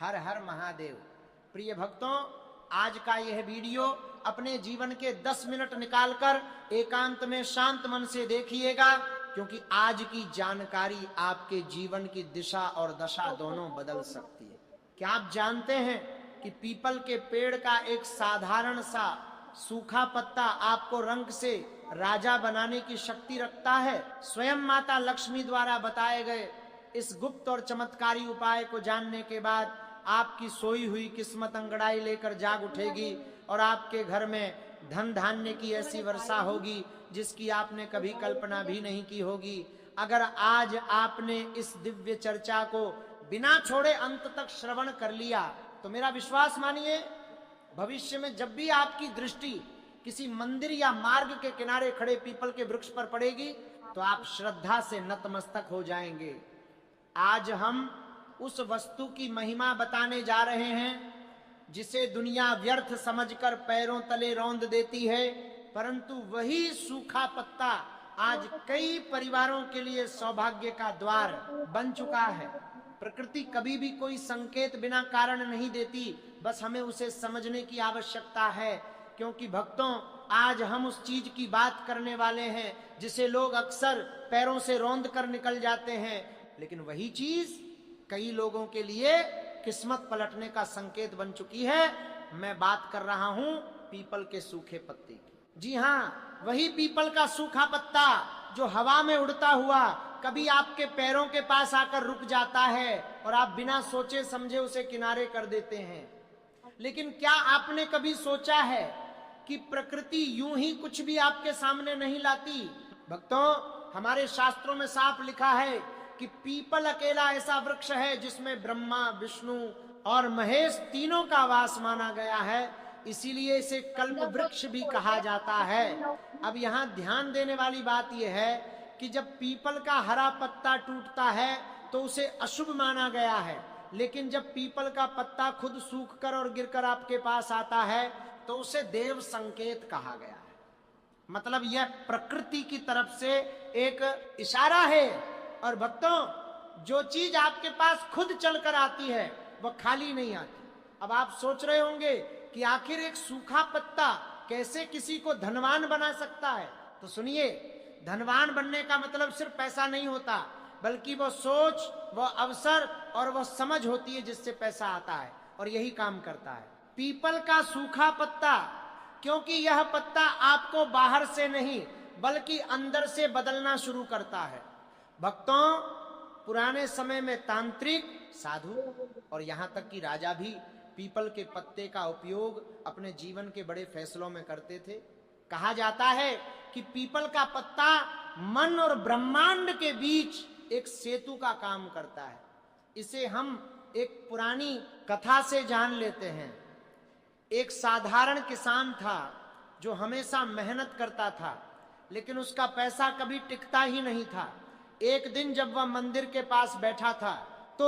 हर हर महादेव। प्रिय भक्तों, आज का यह वीडियो अपने जीवन के 10 मिनट निकालकर एकांत में शांत मन से देखिएगा, क्योंकि आज की जानकारी आपके जीवन की दिशा और दशा दोनों बदल सकती है। क्या आप जानते हैं कि पीपल के पेड़ का एक साधारण सा सूखा पत्ता आपको रंग से राजा बनाने की शक्ति रखता है? स्वयं माता लक्ष्मी द्वारा बताए गए इस गुप्त और चमत्कारी उपाय को जानने के बाद आपकी सोई हुई किस्मत अंगड़ाई लेकर जाग उठेगी और आपके घर में धन धान्य की ऐसी वर्षा होगी जिसकी आपने कभी कल्पना भी नहीं की होगी। अगर आज आपने इस दिव्य चर्चा को बिना छोड़े अंत तक श्रवण कर लिया तो मेरा विश्वास मानिए, भविष्य में जब भी आपकी दृष्टि किसी मंदिर या मार्ग के किनारे खड़े पीपल के वृक्ष पर पड़ेगी तो आप श्रद्धा से नतमस्तक हो जाएंगे। आज हम उस वस्तु की महिमा बताने जा रहे हैं जिसे दुनिया व्यर्थ समझकर पैरों तले रौंद देती है, परंतु वही सूखा पत्ता आज कई परिवारों के लिए सौभाग्य का द्वार बन चुका है। प्रकृति कभी भी कोई संकेत बिना कारण नहीं देती, बस हमें उसे समझने की आवश्यकता है। क्योंकि भक्तों, आज हम उस चीज की बात करने वाले हैं जिसे लोग अक्सर पैरों से रौंद कर निकल जाते हैं, लेकिन वही चीज कई लोगों के लिए किस्मत पलटने का संकेत बन चुकी है। मैं बात कर रहा हूं पीपल के सूखे पत्ते की। जी हाँ, वही पीपल का सूखा पत्ता जो हवा में उड़ता हुआ कभी आपके पैरों के पास आकर रुक जाता है और आप बिना सोचे समझे उसे किनारे कर देते हैं। लेकिन क्या आपने कभी सोचा है कि प्रकृति यूं ही कुछ भी आपके सामने नहीं लाती? भक्तों, हमारे शास्त्रों में साफ लिखा है कि पीपल अकेला ऐसा वृक्ष है जिसमें ब्रह्मा, विष्णु और महेश तीनों का वास माना गया है, इसीलिए इसे कल्प वृक्ष भी कहा जाता है। अब यहाँ ध्यान देने वाली बात यह है कि जब पीपल का हरा पत्ता टूटता है तो उसे अशुभ माना गया है, लेकिन जब पीपल का पत्ता खुद सूखकर और गिरकर आपके पास आता है तो उसे देव संकेत कहा गया है। मतलब यह प्रकृति की तरफ से एक इशारा है। और भक्तों, जो चीज आपके पास खुद चलकर आती है वह खाली नहीं आती। अब आप सोच रहे होंगे कि आखिर एक सूखा पत्ता कैसे किसी को धनवान बना सकता है? तो सुनिए, धनवान बनने का मतलब सिर्फ पैसा नहीं होता, बल्कि वो सोच, वो अवसर और वो समझ होती है जिससे पैसा आता है, और यही काम करता है पीपल का सूखा पत्ता। क्योंकि यह पत्ता आपको बाहर से नहीं बल्कि अंदर से बदलना शुरू करता है। भक्तों, पुराने समय में तांत्रिक, साधु और यहां तक कि राजा भी पीपल के पत्ते का उपयोग अपने जीवन के बड़े फैसलों में करते थे। कहा जाता है कि पीपल का पत्ता मन और ब्रह्मांड के बीच एक सेतु का काम करता है। इसे हम एक पुरानी कथा से जान लेते हैं। एक साधारण किसान था जो हमेशा मेहनत करता था, लेकिन उसका पैसा कभी टिकता ही नहीं था। एक दिन जब वह मंदिर के पास बैठा था तो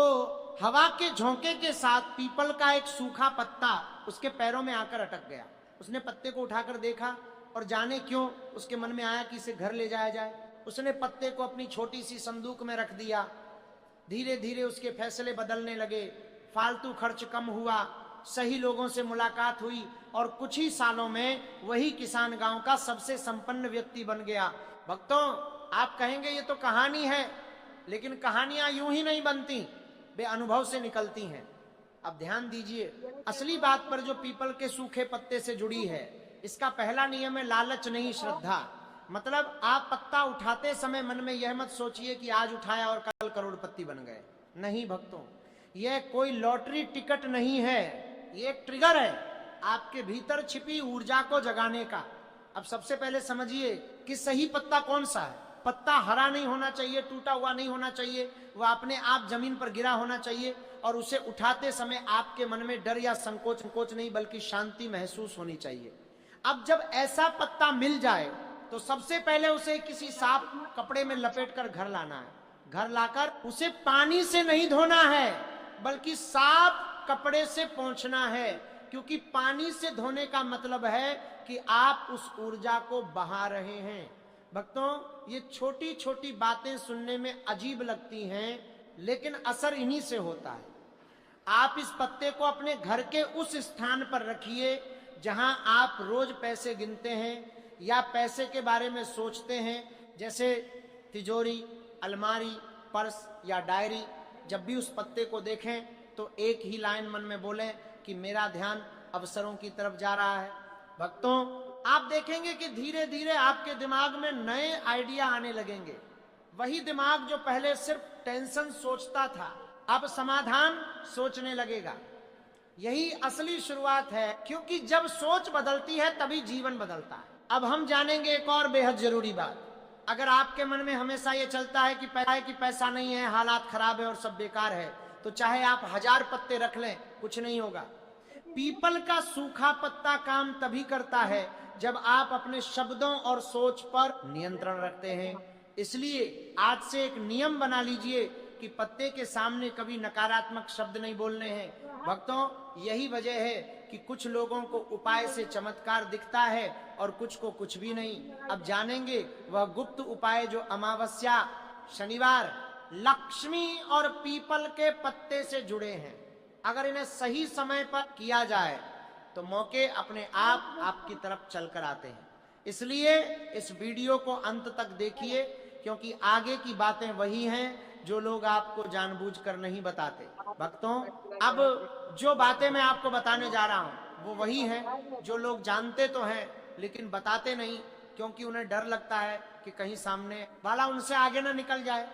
हवा के झोंके के साथ पीपल का एक सूखा पत्ता उसके पैरों में आकर अटक गया। उसने पत्ते को उठाकर देखा और जाने क्यों उसके मन में आया कि इसे घर ले जाया जाए। उसने पत्ते को अपनी छोटी सी संदूक में रख दिया। धीरे धीरे उसके फैसले बदलने लगे, फालतू खर्च कम हुआ, सही लोगों से मुलाकात हुई और कुछ ही सालों में वही किसान गांव का सबसे संपन्न व्यक्ति बन गया। भक्तों, आप कहेंगे ये तो कहानी है, लेकिन कहानियां यूं ही नहीं बनती, वे अनुभव से निकलती हैं। अब ध्यान दीजिए, असली बात पर जो पीपल के सूखे पत्ते से जुड़ी है, इसका पहला नियम है लालच नहीं, श्रद्धा। मतलब आप पत्ता उठाते समय मन में यह मत सोचिए कि आज उठाया और कल करोड़पति बन गए। नहीं भक्तों, यह कोई लॉटरी टिकट नहीं है, ये एक ट्रिगर है आपके भीतर छिपी ऊर्जा को जगाने का। अब सबसे पहले समझिए कि सही पत्ता कौन सा है। पत्ता हरा नहीं होना चाहिए, टूटा हुआ नहीं होना चाहिए, वह अपने आप जमीन पर गिरा होना चाहिए और उसे उठाते समय आपके मन में डर या संकोच नहीं बल्कि शांति महसूस होनी चाहिए। अब जब ऐसा पत्ता मिल जाए तो सबसे पहले उसे किसी साफ कपड़े में लपेटकर घर लाना है। घर लाकर उसे पानी से नहीं धोना है बल्कि साफ कपड़े से पोंछना है, क्योंकि पानी से धोने का मतलब है कि आप उस ऊर्जा को बहा रहे हैं। भक्तों, ये छोटी छोटी बातें सुनने में अजीब लगती हैं, लेकिन असर इन्हीं से होता है। आप इस पत्ते को अपने घर के उस स्थान पर रखिए जहां आप रोज पैसे गिनते हैं या पैसे के बारे में सोचते हैं, जैसे तिजोरी, अलमारी, पर्स या डायरी। जब भी उस पत्ते को देखें तो एक ही लाइन मन में बोलें कि मेरा ध्यान अवसरों की तरफ जा रहा है। भक्तों, आप देखेंगे कि धीरे धीरे आपके दिमाग में नए आइडिया आने लगेंगे। वही दिमाग जो पहले सिर्फ टेंशन सोचता था, अब समाधान सोचने लगेगा। यही असली शुरुआत है, क्योंकि जब सोच बदलती है तभी जीवन बदलता है। अब हम जानेंगे एक और बेहद जरूरी बात। अगर आपके मन में हमेशा ये चलता है कि पैसा नहीं है, हालात खराब है और सब बेकार है, तो चाहे आप 1000 पत्ते रख लें, कुछ नहीं होगा। पीपल का सूखा पत्ता काम तभी करता है जब आप अपने शब्दों और सोच पर नियंत्रण रखते हैं। इसलिए आज से एक नियम बना लीजिए कि पत्ते के सामने कभी नकारात्मक शब्द नहीं बोलने हैं। भक्तों, यही वजह है कि कुछ लोगों को उपाय से चमत्कार दिखता है और कुछ को कुछ भी नहीं। अब जानेंगे वह गुप्त उपाय जो अमावस्या, शनिवार, लक्ष्मी और पीपल के पत्ते से जुड़े हैं। अगर इन्हें सही समय पर किया जाए तो मौके अपने आप आपकी तरफ चलकर आते हैं। इसलिए इस वीडियो को अंत तक देखिए, क्योंकि आगे की बातें वही हैं जो लोग आपको जानबूझकर नहीं बताते। भक्तों, अब जो बातें मैं आपको बताने जा रहा हूं वो वही हैं जो लोग जानते तो हैं लेकिन बताते नहीं, क्योंकि उन्हें डर लगता है कि कहीं सामने वाला उनसे आगे ना निकल जाए।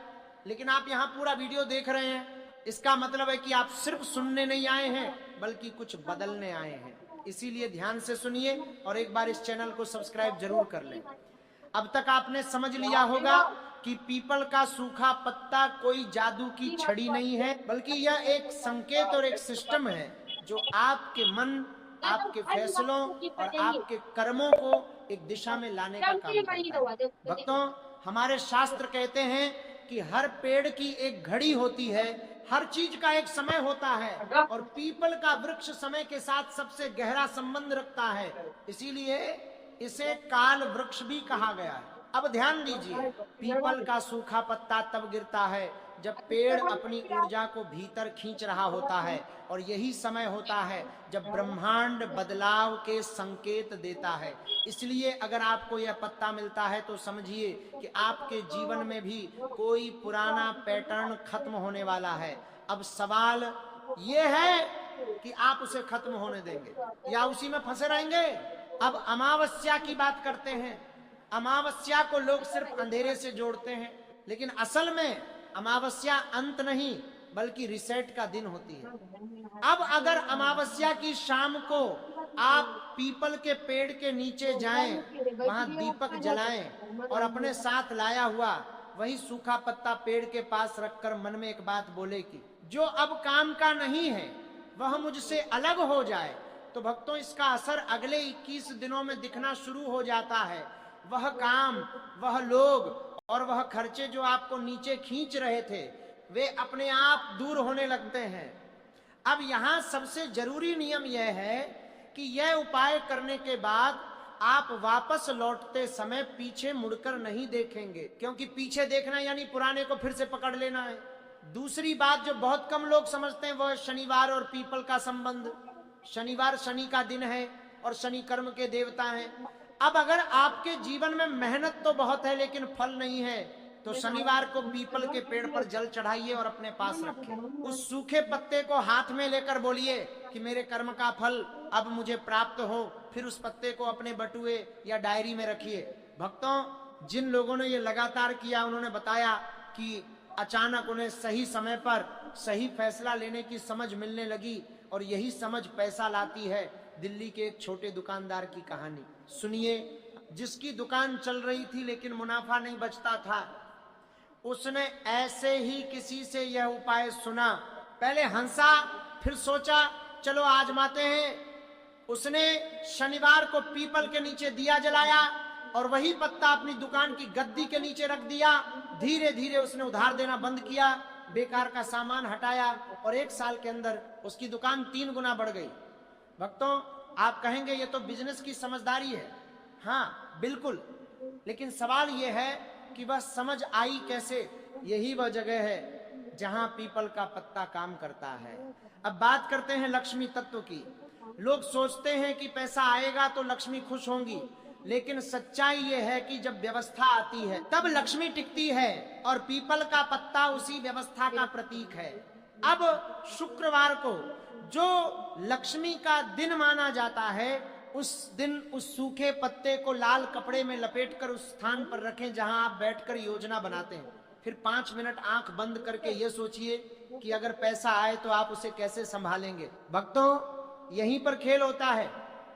लेकिन आप यहाँ पूरा वीडियो देख रहे हैं, इसका मतलब है कि आप सिर्फ सुनने नहीं आए हैं बल्कि कुछ बदलने आए हैं। इसीलिए ध्यान से सुनिए और एक बार इस चैनल को सब्सक्राइब जरूर कर लें। अब तक आपने समझ लिया होगा कि पीपल का सूखा पत्ता कोई जादू की छड़ी नहीं है, बल्कि यह एक संकेत और एक सिस्टम है जो आपके मन, आपके फैसलों और आपके कर्मों को एक दिशा में लाने का काम करता है। भक्तों, हमारे शास्त्र कहते हैं कि हर पेड़ की एक घड़ी होती है, हर चीज का एक समय होता है, और पीपल का वृक्ष समय के साथ सबसे गहरा संबंध रखता है। इसीलिए इसे काल वृक्ष भी कहा गया है। अब ध्यान दीजिए, पीपल का सूखा पत्ता तब गिरता है जब पेड़ अपनी ऊर्जा को भीतर खींच रहा होता है, और यही समय होता है जब ब्रह्मांड बदलाव के संकेत देता है। इसलिए अगर आपको यह पत्ता मिलता है तो समझिए कि आपके जीवन में भी कोई पुराना पैटर्न खत्म होने वाला है। अब सवाल यह है कि आप उसे खत्म होने देंगे या उसी में फंसे रहेंगे। अब अमावस्या की बात करते हैं। अमावस्या को लोग सिर्फ अंधेरे से जोड़ते हैं, लेकिन असल में अमावस्या अंत नहीं बल्कि रिसेट का दिन होती है। अब अगर अमावस्या की शाम को आप पीपल के पेड़ के नीचे जाएं, वहां दीपक जलाएं और अपने साथ लाया हुआ वही सूखा पत्ता पेड़ के पास रखकर मन में एक बात बोले कि जो अब काम का नहीं है वह मुझसे अलग हो जाए, तो भक्तों इसका असर अगले 21 दिनों में दिखना शुरू हो जाता है। वह काम, वह लोग और वह खर्चे जो आपको नीचे खींच रहे थे वे अपने आप दूर होने लगते हैं। अब यहाँ सबसे जरूरी नियम यह है कि यह उपाय करने के बाद आप वापस लौटते समय पीछे मुड़कर नहीं देखेंगे, क्योंकि पीछे देखना यानी पुराने को फिर से पकड़ लेना है। दूसरी बात जो बहुत कम लोग समझते हैं वह शनिवार और पीपल का संबंध। शनिवार शनि का दिन है और शनि कर्म के देवता हैं। अब अगर आपके जीवन में मेहनत तो बहुत है लेकिन फल नहीं है, तो शनिवार को पीपल के पेड़ पर जल चढ़ाइए और अपने पास रखिए। उस सूखे पत्ते को हाथ में लेकर बोलिए कि मेरे कर्म का फल अब मुझे प्राप्त हो। फिर उस पत्ते को अपने बटुए या डायरी में रखिए। भक्तों, जिन लोगों ने ये लगातार किया उन्होंने बताया कि अचानक उन्हें सही समय पर सही फैसला लेने की समझ मिलने लगी, और यही समझ पैसा लाती है। दिल्ली के एक छोटे दुकानदार की कहानी सुनिए, जिसकी दुकान चल रही थी लेकिन मुनाफा नहीं बचता था। उसने ऐसे ही किसी से यह उपाय सुना, पहले हंसा फिर सोचा चलो आजमाते हैं। उसने शनिवार को पीपल के नीचे दिया जलाया और वही पत्ता अपनी दुकान की गद्दी के नीचे रख दिया। धीरे धीरे उसने उधार देना बंद किया, बेकार का सामान हटाया, और 1 साल के अंदर उसकी दुकान 3 गुना बढ़ गई। भक्तों, आप कहेंगे ये तो बिजनेस की समझदारी है। हाँ बिल्कुल, लेकिन सवाल यह है कि वह समझ आई कैसे। यही वह जगह है जहां पीपल का पत्ता काम करता है। अब बात करते हैं लक्ष्मी तत्व की। लोग सोचते हैं कि पैसा आएगा तो लक्ष्मी खुश होंगी, लेकिन सच्चाई ये है कि जब व्यवस्था आती है तब लक्ष्मी टिकती है, और पीपल का पत्ता उसी व्यवस्था का प्रतीक है। अब शुक्रवार को जो लक्ष्मी का दिन माना जाता है, उस दिन उस सूखे पत्ते को लाल कपड़े में लपेटकर उस स्थान पर रखें जहां आप बैठकर योजना बनाते हैं। फिर 5 मिनट आंख बंद करके ये सोचिए कि अगर पैसा आए तो आप उसे कैसे संभालेंगे। भक्तों, यहीं पर खेल होता है।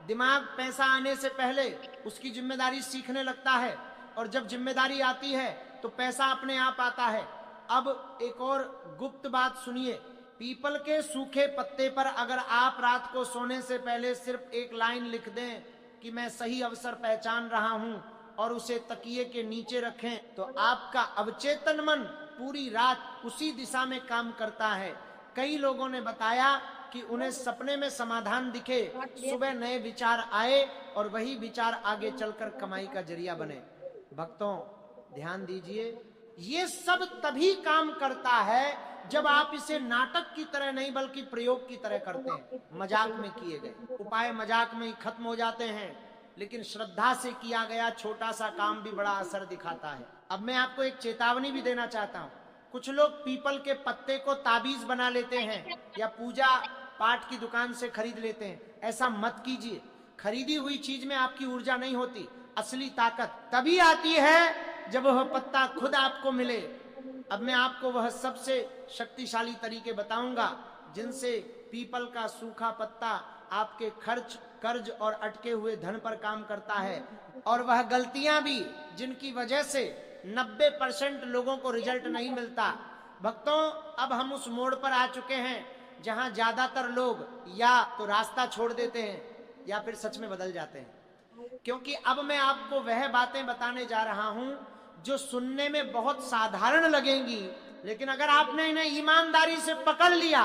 दिमाग पैसा आने से पहले उसकी जिम्मेदारी सीखने लगता है, और जब जिम्मेदारी आती है तो पैसा अपने आप आता है। अब एक और गुप्त बात सुनिए। पीपल के सूखे पत्ते पर अगर आप रात को सोने से पहले सिर्फ एक लाइन लिख दें कि मैं सही अवसर पहचान रहा हूं, और उसे तकिए के नीचे रखें, तो आपका अवचेतन मन पूरी रात उसी दिशा में काम करता है। कई लोगों ने बताया कि उन्हें सपने में समाधान दिखे, सुबह नए विचार आए, और वही विचार आगे चलकर कमाई का जरिया बने। भक्तों, ध्यान दीजिए, ये सब तभी काम करता है जब आप इसे नाटक की तरह नहीं बल्कि प्रयोग की तरह करते हैं। मजाक में किए गए उपाय मजाक में ही खत्म हो जाते हैं, लेकिन श्रद्धा से किया गया छोटा सा काम भी बड़ा असर दिखाता है। अब मैं आपको एक चेतावनी भी देना चाहता हूँ। कुछ लोग पीपल के पत्ते को ताबीज बना लेते हैं या पूजा पाठ की दुकान से खरीद लेते हैं। ऐसा मत कीजिए। खरीदी हुई चीज में आपकी ऊर्जा नहीं होती। असली ताकत तभी आती है जब वह पत्ता खुद आपको मिले। अब मैं आपको वह सबसे शक्तिशाली तरीके बताऊंगा जिनसे पीपल का सूखा पत्ता आपके खर्च, कर्ज और अटके हुए धन पर काम करता है, और वह गलतियां भी जिनकी वजह से 90% लोगों को रिजल्ट नहीं मिलता। भक्तों, अब हम उस मोड़ पर आ चुके हैं जहां ज्यादातर लोग या तो रास्ता छोड़ देते हैं या फिर सच में बदल जाते हैं। क्योंकि अब मैं आपको वह बातें बताने जा रहा हूं जो सुनने में बहुत साधारण लगेंगी, लेकिन अगर आपने इन्हें ईमानदारी से पकड़ लिया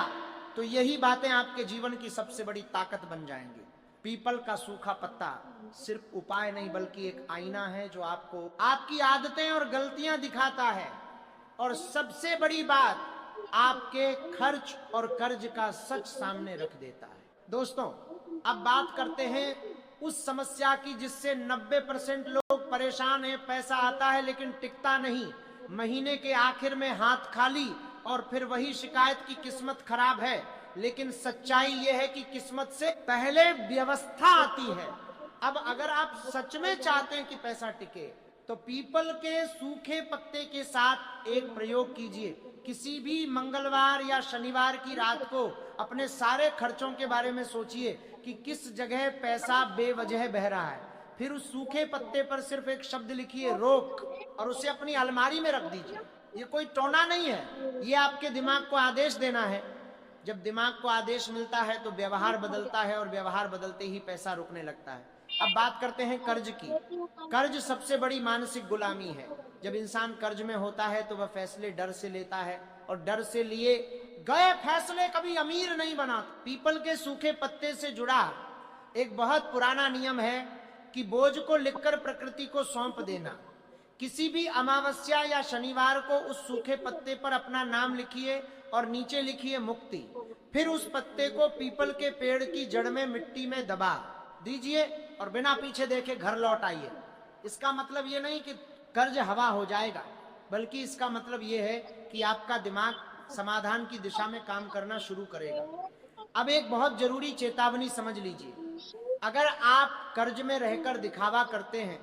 तो यही बातें आपके जीवन की सबसे बड़ी ताकत बन जाएंगी। पीपल का सूखा पत्ता सिर्फ उपाय नहीं बल्कि एक आईना है जो आपको आपकी आदतें और गलतियां दिखाता है, और सबसे बड़ी बात, आपके खर्च और कर्ज का सच सामने रख देता है। दोस्तों, अब बात करते हैं उस समस्या की जिससे 90% लोग परेशान हैं। पैसा आता है लेकिन टिकता नहीं, महीने के आखिर में हाथ खाली, और फिर वही शिकायत की किस्मत खराब है। लेकिन सच्चाई यह है कि किस्मत से पहले व्यवस्था आती है। अब अगर आप सच में चाहते हैं कि पैसा टिके तो पीपल के सूखे पत्ते के साथ एक प्रयोग कीजिए। किसी भी मंगलवार या शनिवार की रात को अपने सारे खर्चों के बारे में सोचिए कि किस जगह पैसा बेवजह बह रहा है। फिर उस सूखे पत्ते पर सिर्फ एक शब्द लिखिए, रोक, और उसे अपनी अलमारी में रख दीजिए। ये कोई टोना नहीं है, ये आपके दिमाग को आदेश देना है। जब दिमाग को आदेश मिलता है तो व्यवहार बदलता है, और व्यवहार बदलते ही पैसा रुकने लगता है। अब बात करते हैं कर्ज की। कर्ज सबसे बड़ी मानसिक गुलामी है। जब इंसान कर्ज में होता है तो वह फैसले डर से लेता है, और डर से लिए गए फैसले कभी अमीर नहीं बनाते। पीपल के सूखे पत्ते से जुड़ा एक बहुत पुराना नियम है कि बोझ को लिखकर प्रकृति को सौंप देना। किसी भी अमावस्या या शनिवार को उस सूखे पत्ते पर अपना नाम लिखिए और नीचे लिखिए मुक्ति। फिर उस पत्ते को पीपल के पेड़ की जड़ में मिट्टी में दबा दीजिए और बिना पीछे देखे घर लौट आइए। इसका मतलब ये नहीं कि कर्ज हवा हो जाएगा, बल्कि इसका मतलब ये है कि आपका दिमाग समाधान की दिशा में काम करना शुरू करेगा। अब एक बहुत जरूरी चेतावनी समझ लीजिए। अगर आप कर्ज में रहकर दिखावा करते हैं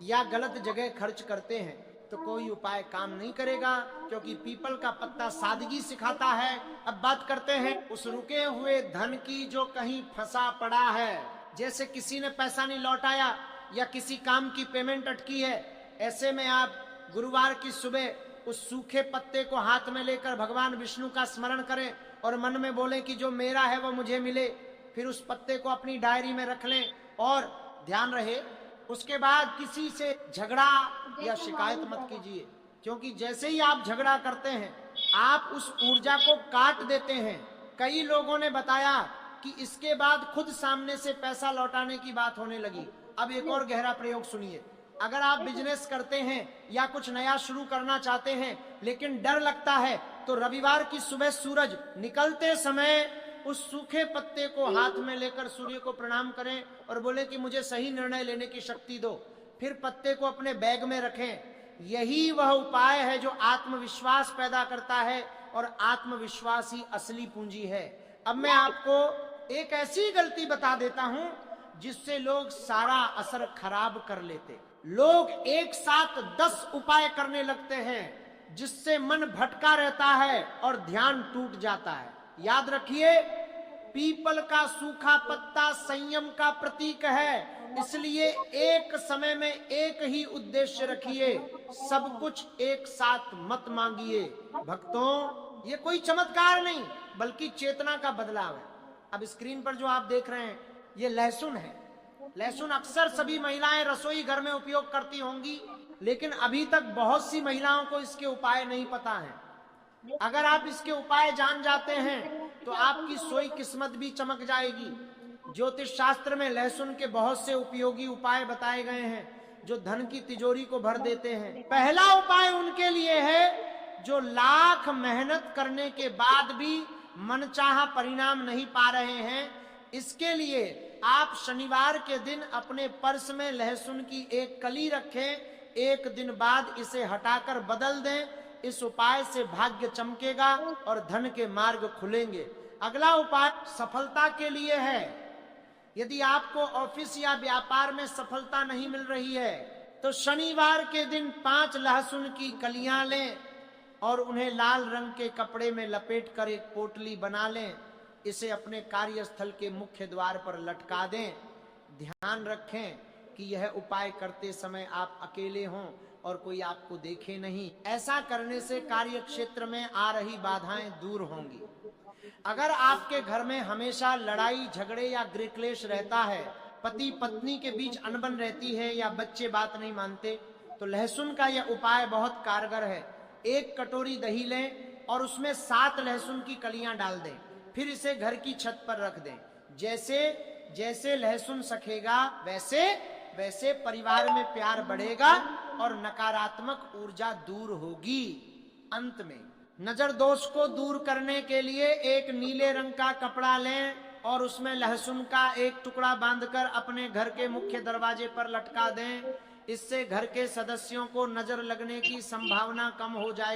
या गलत जगह खर्च करते हैं तो कोई उपाय काम नहीं करेगा, क्योंकि पीपल का पत्ता सादगी सिखाता है। अब बात करते हैं उस रुके हुए धन की जो कहीं फंसा पड़ा है। जैसे किसी ने पैसा नहीं लौटाया या किसी काम की पेमेंट अटकी है, ऐसे में आप गुरुवार की सुबह उस सूखे पत्ते को हाथ में लेकर भगवान विष्णु का स्मरण करें और मन में बोलें कि जो मेरा है वो मुझे मिले। फिर उस पत्ते को अपनी डायरी में रख लें, और ध्यान रहे उसके बाद किसी से झगड़ा या शिकायत मत कीजिए, क्योंकि जैसे ही आप झगड़ा करते हैं आप उस ऊर्जा को काट देते हैं। कई लोगों ने बताया कि इसके बाद खुद सामने से पैसा लौटाने की बात होने लगी। अब एक और गहरा प्रयोग सुनिए। अगर आप बिजनेस करते हैं या कुछ नया शुरू करना चाहते हैं लेकिन डर लगता है तो रविवार की सुबह सूरज निकलते समय उस सूखे पत्ते को हाथ में लेकर सूर्य को प्रणाम करें और बोले कि मुझे सही निर्णय लेने की शक्ति दो। फिर पत्ते को अपने बैग में रखें। यही वह उपाय है जो आत्मविश्वास पैदा करता है और आत्मविश्वास ही असली पूंजी है। अब मैं आपको एक ऐसी गलती बता देता हूं जिससे लोग सारा असर खराब कर लेते। लोग एक साथ 10 उपाय करने लगते हैं जिससे मन भटका रहता है और ध्यान टूट जाता है। याद रखिए, पीपल का सूखा पत्ता संयम का प्रतीक है, इसलिए एक समय में एक ही उद्देश्य रखिए, सब कुछ एक साथ मत मांगिए। भक्तों, ये कोई चमत्कार नहीं बल्कि चेतना का बदलाव है। अब स्क्रीन पर जो आप देख रहे हैं ये लहसुन है। लहसुन अक्सर सभी महिलाएं रसोई घर में उपयोग करती होंगी, लेकिन अभी तक बहुत सी महिलाओं को इसके उपाय नहीं पता है। अगर आप इसके उपाय जान जाते हैं तो आपकी सोई किस्मत भी चमक जाएगी। ज्योतिष शास्त्र में लहसुन के बहुत से उपयोगी उपाय बताए गए हैं जो धन की तिजोरी को भर देते हैं। पहला उपाय उनके लिए है जो लाख मेहनत करने के बाद भी मनचाहा परिणाम नहीं पा रहे हैं। इसके लिए आप शनिवार के दिन अपने पर्स में लहसुन की एक कली रखें, एक दिन बाद इसे हटाकर बदल दें। इस उपाय से भाग्य चमकेगा और धन के मार्ग खुलेंगे। अगला उपाय सफलता के लिए है। यदि आपको ऑफिस या व्यापार में सफलता नहीं मिल रही है तो शनिवार के दिन 5 लहसुन की कलियां लें और उन्हें लाल रंग के कपड़े में लपेटकर एक पोटली बना लें। इसे अपने कार्यस्थल के मुख्य द्वार पर लटका दें। ध्यान रखें कि यह उपाय करते समय आप अकेले हों और कोई आपको देखे नहीं। ऐसा करने से कार्य क्षेत्र में आ रही बाधाएं दूर होंगी। अगर आपके घर में हमेशा लड़ाई झगड़े या गृह क्लेश रहता है, पति पत्नी के बीच अनबन रहती है या बच्चे बात नहीं मानते, तो लहसुन का यह उपाय बहुत कारगर है। 1 कटोरी दही लें और उसमें 7 लहसुन की कलियां डाल दें। फिर इसे घर की छत पर रख दें। जैसे जैसे लहसुन सखेगा वैसे वैसे परिवार में प्यार बढ़ेगा और नकारात्मक ऊर्जा दूर होगी। अंत में नजर दोष को दूर करने के लिए एक नीले रंग का कपड़ा लें और उसमें लहसुन का एक टुकड़ा बांधकर अपने घर के मुख्य दरवाजे पर लटका दें। इससे घर के सदस्यों को नजर लगने की संभावना कम हो जाएगी।